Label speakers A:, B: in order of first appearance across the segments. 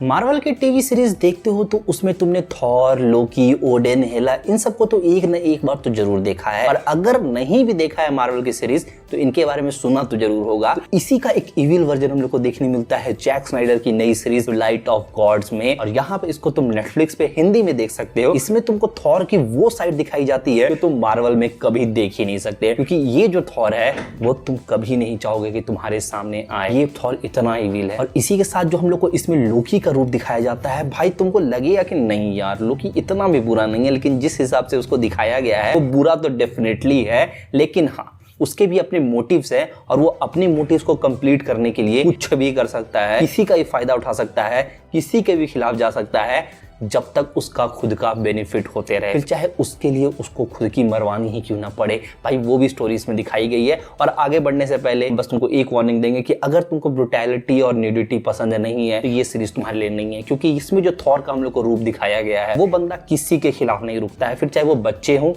A: Marvel की TV series देखते हो तो उसमें तुमने थॉर, लोकी, ओडेन, हेला इन सबको तो एक न एक बार तो जरूर देखा है। और अगर नहीं भी देखा है मार्वल की सीरीज तो इनके बारे में सुना तो जरूर होगा। तो इसी का एक इविल वर्जन हम लोग को देखने मिलता है जैक स्नाइडर की नई सीरीज लाइट ऑफ गॉड्स में। और यहाँ पे इसको तुम नेटफ्लिक्स पे हिंदी में देख सकते हो। इसमें तुमको थॉर की वो साइड दिखाई जाती है जो तुम मार्वल में कभी देख ही नहीं सकते, क्योंकि ये जो थॉर है वो तुम कभी नहीं चाहोगे कि तुम्हारे सामने आए। ये थॉर इतना इविल है। और इसी के साथ जो हम लोग को इसमें लोकी रूप दिखाया जाता है, भाई तुमको लगेगा कि नहीं यार लोकी इतना भी बुरा नहीं है, लेकिन जिस हिसाब से उसको दिखाया गया है वो बुरा तो डेफिनेटली है, लेकिन हाँ उसके भी अपने मोटिव्स है और वो अपने मोटिव्स को कंप्लीट करने के लिए कुछ भी कर सकता है, किसी का भी फायदा उठा सकता है, किसी के भी खिलाफ जा सकता है, जब तक उसका खुद का बेनिफिट होते रहे, फिर चाहे उसके लिए उसको खुद की मरवानी ही क्यों ना पड़े। भाई वो भी स्टोरी इसमें दिखाई गई है। और आगे बढ़ने से पहले बस तुमको एक वार्निंग देंगे कि अगर तुमको ब्रुटैलिटी और न्यूडिटी पसंद नहीं है तो ये सीरीज तुम्हारे लिए नहीं है, क्योंकि इसमें जो थॉर का हम लोग को रूप दिखाया गया है वो बंदा किसी के खिलाफ नहीं रुकता है, फिर चाहे वो बच्चे हों,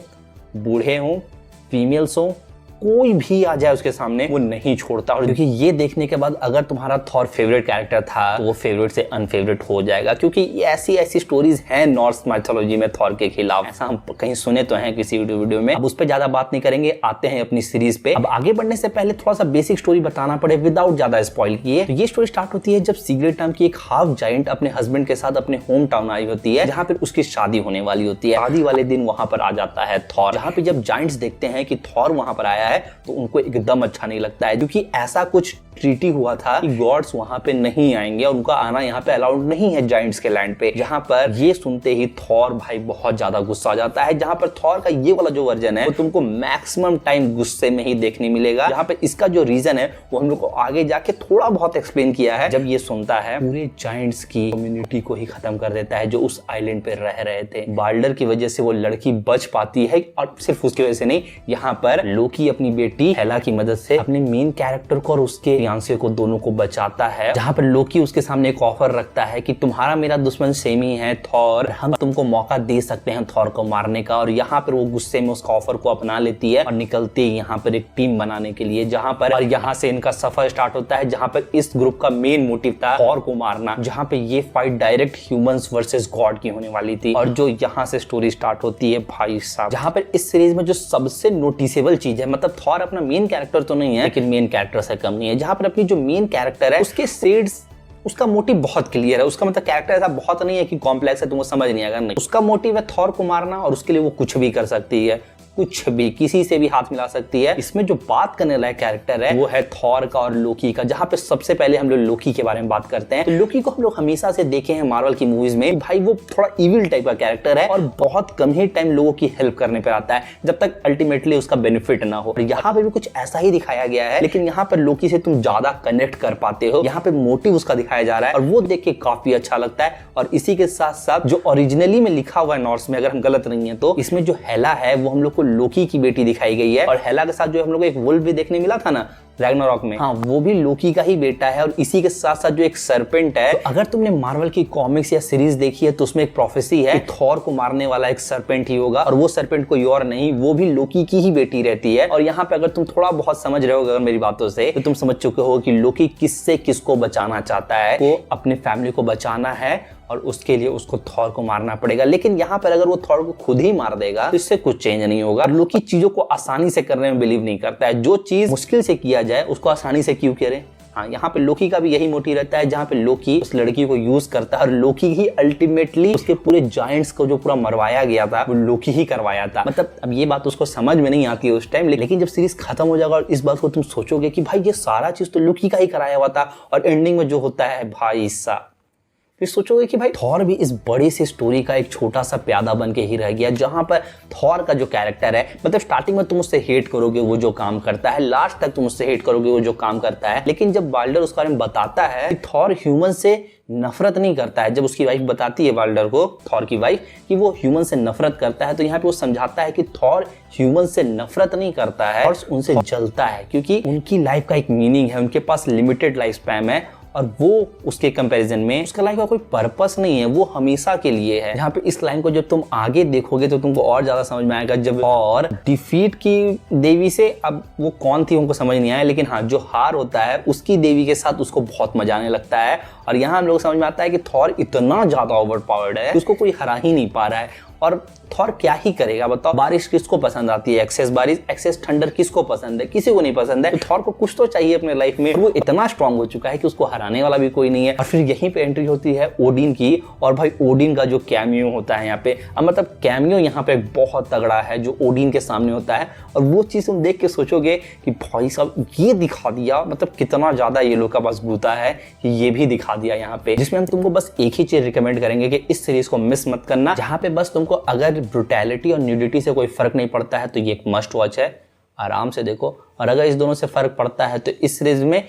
A: बूढ़े हों, फीमेल्स हों, कोई भी आ जाए उसके सामने वो नहीं छोड़ता। और क्योंकि ये देखने के बाद अगर तुम्हारा थॉर फेवरेट कैरेक्टर था तो वो फेवरेट से अनफेवरेट हो जाएगा, क्योंकि ऐसी स्टोरीज हैं नॉर्स माइथोलॉजी में थॉर के खिलाफ। ऐसा हम कहीं सुने तो हैं किसी वीडियो में। अब उस पर ज्यादा बात नहीं करेंगे, आते हैं अपनी सीरीज पे। अब आगे बढ़ने से पहले थोड़ा सा बेसिक स्टोरी बताना पड़े विदाउट ज्यादा स्पॉइल किए। तो ये स्टोरी स्टार्ट होती है जब सीक्रेट नाम की एक हाफ जायंट अपने हस्बैंड के साथ अपने होम टाउन आई होती है, जहाँ पर उसकी शादी होने वाली होती है। शादी वाले दिन वहां पर आ जाता है थॉर। जहाँ पे जब जायंट्स देखते हैं कि थॉर वहां पर आया है तो उनको एकदम अच्छा नहीं लगता है, क्योंकि ऐसा कुछ ट्रीटी हुआ था कि गॉड्स वहां पे नहीं आएंगे और उनका आना यहाँ पे अलाउड नहीं है जायंट्स के लैंड पे। जहाँ पर ये सुनते ही थॉर भाई बहुत ज्यादा गुस्सा आ जाता है। जहाँ पर थॉर का ये वाला जो वर्जन है वो तुमको मैक्सिमम टाइम गुस्से में ही देखने मिलेगा। जहाँ पे इसका जो रीजन है वो हम लोग को आगे जाके थोड़ा बहुत एक्सप्लेन किया है। जब ये सुनता है पूरे जायंट्स की कम्युनिटी को ही खत्म कर देता है जो उस आइलैंड पे रह रहे थे। बाल्डर की वजह से वो लड़की बच पाती है, और सिर्फ उसकी वजह से नहीं, यहाँ पर लोकी अपनी बेटी हेला की मदद से अपने मेन कैरेक्टर को और उसके फियांसे को दोनों को बचाता है। जहां पर लोकी उसके सामने एक ऑफर रखता है कि तुम्हारा मेरा दुश्मन सेम ही है थॉर, हम तुमको मौका दे सकते हैं थॉर को मारने का। और यहाँ पर वो गुस्से में उसका ऑफर को अपना लेती है और निकलती है यहाँ पर एक टीम बनाने के लिए। जहां पर और यहाँ से इनका सफर स्टार्ट होता है, जहां पर इस ग्रुप का मेन मोटिव था थॉर को मारना। जहां पे ये fight direct humans versus God की होने वाली थी। और जो यहाँ से स्टोरी स्टार्ट होती है भाई साहब, जहां पर इस सीरीज में जो सबसे नोटिसेबल चीज है, मतलब थॉर अपना मेन कैरेक्टर तो नहीं है लेकिन मेन कैरेक्टर से कम नहीं है। जहां पर अपनी जो मेन कैरेक्टर है उसके शेड्स, उसका मोटिव बहुत क्लियर है। उसका मतलब कैरेक्टर ऐसा बहुत नहीं है कि कॉम्प्लेक्स है तुमको समझ नहीं आएगा, नहीं। उसका मोटिव है थॉर को मारना और उसके लिए वो कुछ भी कर सकती है, कुछ भी, किसी से भी हाथ मिला सकती है। इसमें जो बात करने लायक कैरेक्टर है वो है थॉर का और लोकी का। जहां पे सबसे पहले हम लोग लोकी के बारे में बात करते हैं। तो लोकी को हम लोग हमेशा से देखे हैं मार्वल की मूवीज में, भाई वो थोड़ा इविल टाइप का कैरेक्टर है और बहुत कम ही टाइम लोगों की हेल्प करने पर आता है जब तक अल्टीमेटली उसका बेनिफिट ना हो। यहाँ पे भी कुछ ऐसा ही दिखाया गया है, लेकिन यहाँ पर लोकी से तुम ज्यादा कनेक्ट कर पाते हो। यहाँ पे मोटिव उसका दिखाया जा रहा है और वो देख के काफी अच्छा लगता है। और इसी के साथ साथ जो ओरिजिनली में लिखा हुआ है नॉर्स में, अगर हम गलत नहीं है तो इसमें जो हेला है वो हम लोग को लोकी की बेटी दिखाई गई है। और हेला के साथ जो हम लोग को एक वुल्फ भी देखने मिला था ना रैग्नारॉक में, हाँ वो भी लोकी का ही बेटा है। और इसी के साथ साथ जो एक सरपेंट है, तो अगर तुमने मार्वल की कॉमिक्स या सीरीज देखी है तो उसमें एक प्रोफेसी है कि थॉर को मारने वाला एक सरपेंट ही होगा, और वो सरपेंट कोई और नहीं, वो भी लोकी की ही बेटी रहती है। और यहाँ पे अगर तुम थोड़ा बहुत समझ रहे हो अगर मेरी बातों से, तो तुम समझ चुके हो कि लोकी किससे किसको बचाना चाहता है। वो अपने फैमिली को बचाना है और उसके लिए उसको थॉर को मारना पड़ेगा। लेकिन यहाँ पर अगर वो थॉर को खुद ही मार देगा तो इससे कुछ चेंज नहीं होगा। लोकी चीजों को आसानी से करने में बिलीव नहीं करता है। जो चीज मुश्किल से किया जाए उसको आसानी से क्यों करे। हाँ, यहाँ पे लोकी का भी यही मोटिव रहता है, जहाँ पे लोकी उस लड़की को यूज करता है और लोकी ही अल्टीमेटली उसके पूरे जायंट्स को जो पूरा मरवाया गया था वो लोकी ही करवाया था। मतलब अब ये बात उसको समझ में नहीं आती है उस टाइम, लेकिन जब सीरीज खत्म हो जाएगा और इस बात को तुम सोचोगे कि भाई ये सारा चीज तो लोकी का ही कराया हुआ था, और एंडिंग में जो होता है भाई साहब, फिर सोचोगे कि भाई थॉर भी इस बड़ी सी स्टोरी का एक छोटा सा प्यादा बन के ही रह गया। जहां पर थॉर का जो कैरेक्टर है, मतलब स्टार्टिंग में तुम उससे हेट करोगे वो जो काम करता है, लास्ट तक तुम उससे हेट करोगे वो जो काम करता है, लेकिन जब बाल्डर उसके बारे में बताता है कि थॉर ह्यूमन से नफरत नहीं करता है, जब उसकी वाइफ बताती है बाल्डर को, थॉर की वाइफ, कि वो ह्यूमन से नफरत करता है, तो यहाँ पे वो समझाता है कि थॉर ह्यूमन से नफरत नहीं करता है और उनसे जलता है, क्योंकि उनकी लाइफ का एक मीनिंग है, उनके पास लिमिटेड लाइफ स्पैन है और वो उसके कंपैरिजन में उसका लाइफ का कोई पर्पस नहीं है, वो हमेशा के लिए है। यहाँ पे इस लाइन को जब तुम आगे देखोगे तो तुमको और ज्यादा समझ में आएगा। जब और डिफीट की देवी से, अब वो कौन थी उनको समझ नहीं आया, लेकिन हाँ जो हार होता है उसकी देवी के साथ उसको बहुत मजा आने लगता है और यहाँ हम लोग समझ में आता है कि थॉर इतना ज्यादा ओवर पावर्ड है, उसको कोई हरा ही नहीं पा रहा है। और थॉर क्या ही करेगा बताओ। बारिश किसको पसंद आती है? एक्सेस बारिश, एक्सेस ठंडर किसको पसंद है? किसी को नहीं पसंद है। तो थॉर को कुछ तो चाहिए अपने लाइफ में। वो इतना स्ट्रांग हो चुका है कि उसको हराने वाला भी कोई नहीं है। और फिर यहीं पे एंट्री होती है ओडिन की, और भाई ओडिन का जो कैमियो होता है यहाँ पे, अब मतलब कैमियो यहाँ पे बहुत तगड़ा है जो ओडिन के सामने होता है। और वो चीज तुम देख के सोचोगे कि भाई साहब ये दिखा दिया, मतलब कितना ज्यादा ये लोग का बस बूता है कि ये भी दिखा दिया यहाँ पे। जिसमें हम तुमको बस एक ही चीज रिकमेंड करेंगे कि इस सीरीज को मिस मत करना, जहाँ पे बस तुमको अगर ब्रुटैलिटी और न्यूडिटी से कोई फर्क नहीं पड़ता है तो ये एक मस्ट वॉच है, आराम से देखो। और अगर इस दोनों से फर्क पड़ता है तो इस सीरीज में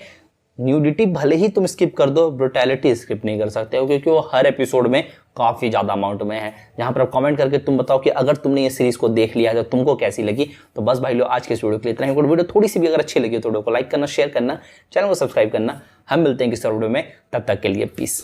A: न्यूडिटी भले ही तुम स्किप कर दो, ब्रुटैलिटी स्किप नहीं कर सकते हो, क्योंकि वो हर एपिसोड में काफी ज्यादा अमाउंट में है। जहां पर आप कमेंट करके तुम बताओ कि अगर तुमने ये सीरीज को देख लिया है तो तुमको कैसी लगी। तो बस भाई लोग आज के इस वीडियो के लिए इतना ही। वीडियो थोड़ी सी भी अगर अच्छी लगी तो वीडियो को लाइक करना, शेयर करना, चैनल को सब्सक्राइब करना। हम मिलते हैं किसी वीडियो में, तब तक के लिए पीस।